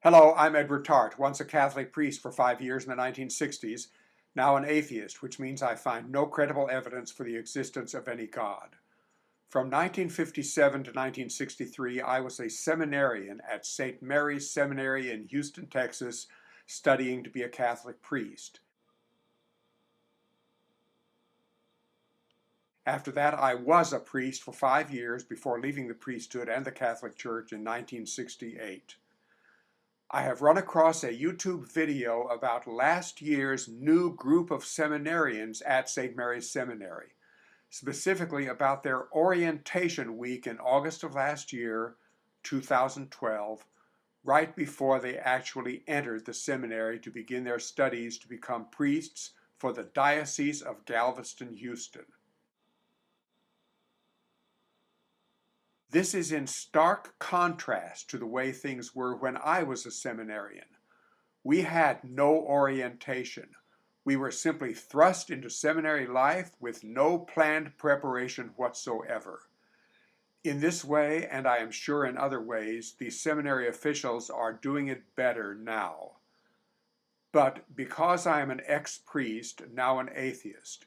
Hello, I'm ETarte, once a Catholic priest for 5 years in the 1960s, now an atheist, which means I find no credible evidence for the existence of any God. From 1957 to 1963, I was a seminarian at St. Mary's Seminary in Houston, Texas, studying to be a Catholic priest. After that, I was a priest for 5 years before leaving the priesthood and the Catholic Church in 1968. I have run across a YouTube video about last year's new group of seminarians at St. Mary's Seminary, specifically about their orientation week in August of last year, 2012, right before they actually entered the seminary to begin their studies to become priests for the Diocese of Galveston-Houston. This is in stark contrast to the way things were when I was a seminarian. We had no orientation. We were simply thrust into seminary life with no planned preparation whatsoever. In this way, and I am sure in other ways, the seminary officials are doing it better now. But because I am an ex-priest, now an atheist,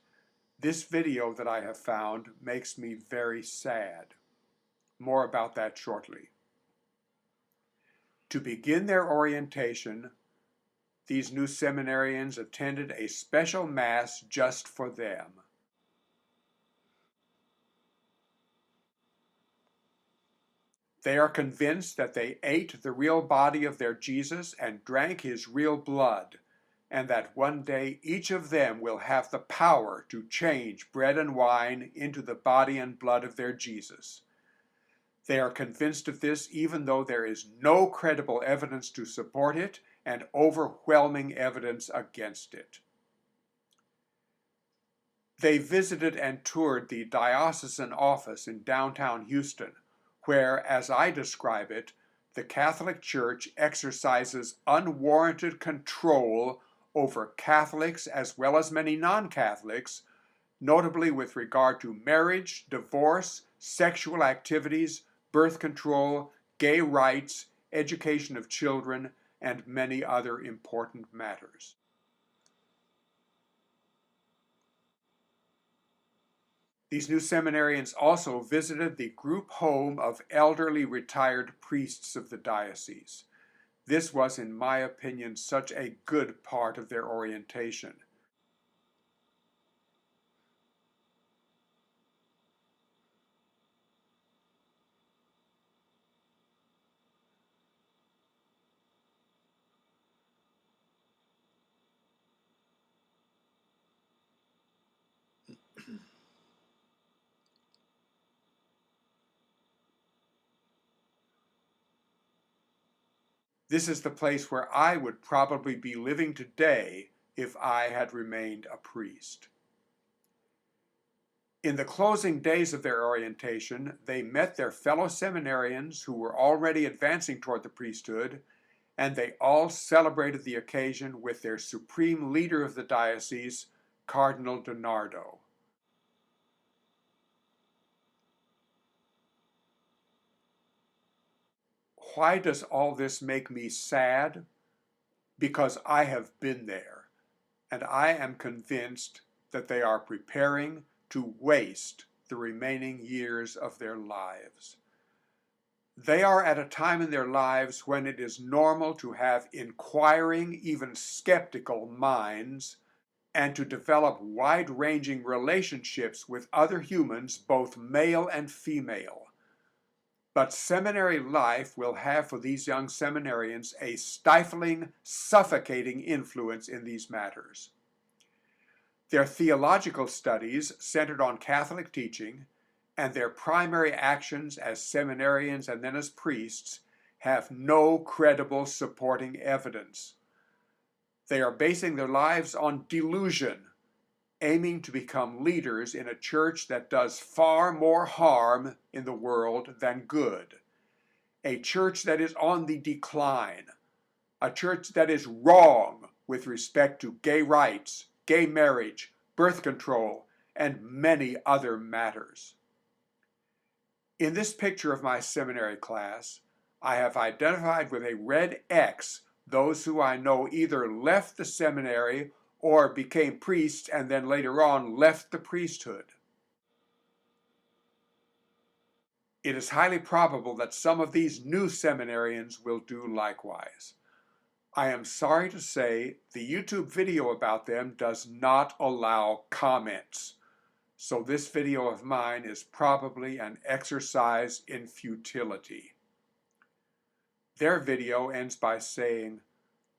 this video that I have found makes me very sad. More about that shortly. To begin their orientation, these new seminarians attended a special mass just for them. They are convinced that they ate the real body of their Jesus and drank his real blood, and that one day each of them will have the power to change bread and wine into the body and blood of their Jesus. They are convinced of this even though there is no credible evidence to support it and overwhelming evidence against it. They visited and toured the diocesan office in downtown Houston, where, as I describe it, the Catholic Church exercises unwarranted control over Catholics as well as many non-Catholics, notably with regard to marriage, divorce, sexual activities, birth control, gay rights, education of children, and many other important matters. These new seminarians also visited the group home of elderly retired priests of the diocese. This was, in my opinion, such a good part of their orientation. This is the place where I would probably be living today if I had remained a priest. In the closing days of their orientation, they met their fellow seminarians who were already advancing toward the priesthood, and they all celebrated the occasion with their supreme leader of the diocese, Cardinal DiNardo. Why does all this make me sad? Because I have been there, and I am convinced that they are preparing to waste the remaining years of their lives. They are at a time in their lives when it is normal to have inquiring, even skeptical minds, and to develop wide-ranging relationships with other humans, both male and female. But seminary life will have for these young seminarians a stifling, suffocating influence in these matters. Their theological studies centered on Catholic teaching, and their primary actions as seminarians and then as priests have no credible supporting evidence. They are basing their lives on delusion, aiming to become leaders in a church that does far more harm in the world than good, a church that is on the decline, a church that is wrong with respect to gay rights, gay marriage, birth control, and many other matters. In this picture of my seminary class, I have identified with a red X those who I know either left the seminary or became priests and then later on left the priesthood. It is highly probable that some of these new seminarians will do likewise. I am sorry to say the YouTube video about them does not allow comments, so this video of mine is probably an exercise in futility. Their video ends by saying,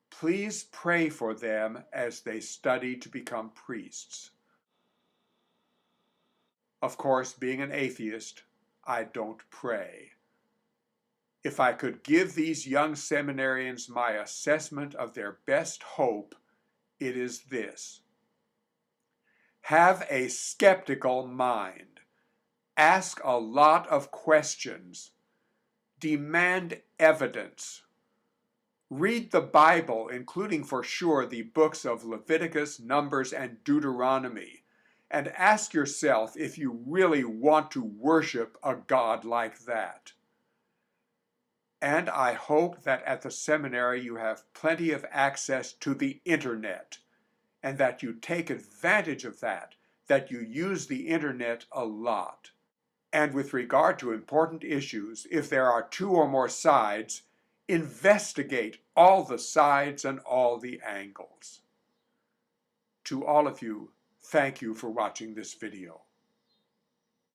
"Please pray for them as they study to become priests." Of course, being an atheist, I don't pray. If I could give these young seminarians my assessment of their best hope, it is this: have a skeptical mind. Ask a lot of questions. Demand evidence. Read the Bible, including for sure the books of Leviticus, Numbers, and Deuteronomy, and ask yourself if you really want to worship a God like that. And I hope that at the seminary you have plenty of access to the internet, and that you take advantage of that you use the internet a lot. And with regard to important issues, if there are two or more sides, investigate all the sides and all the angles. To all of you, thank you for watching this video.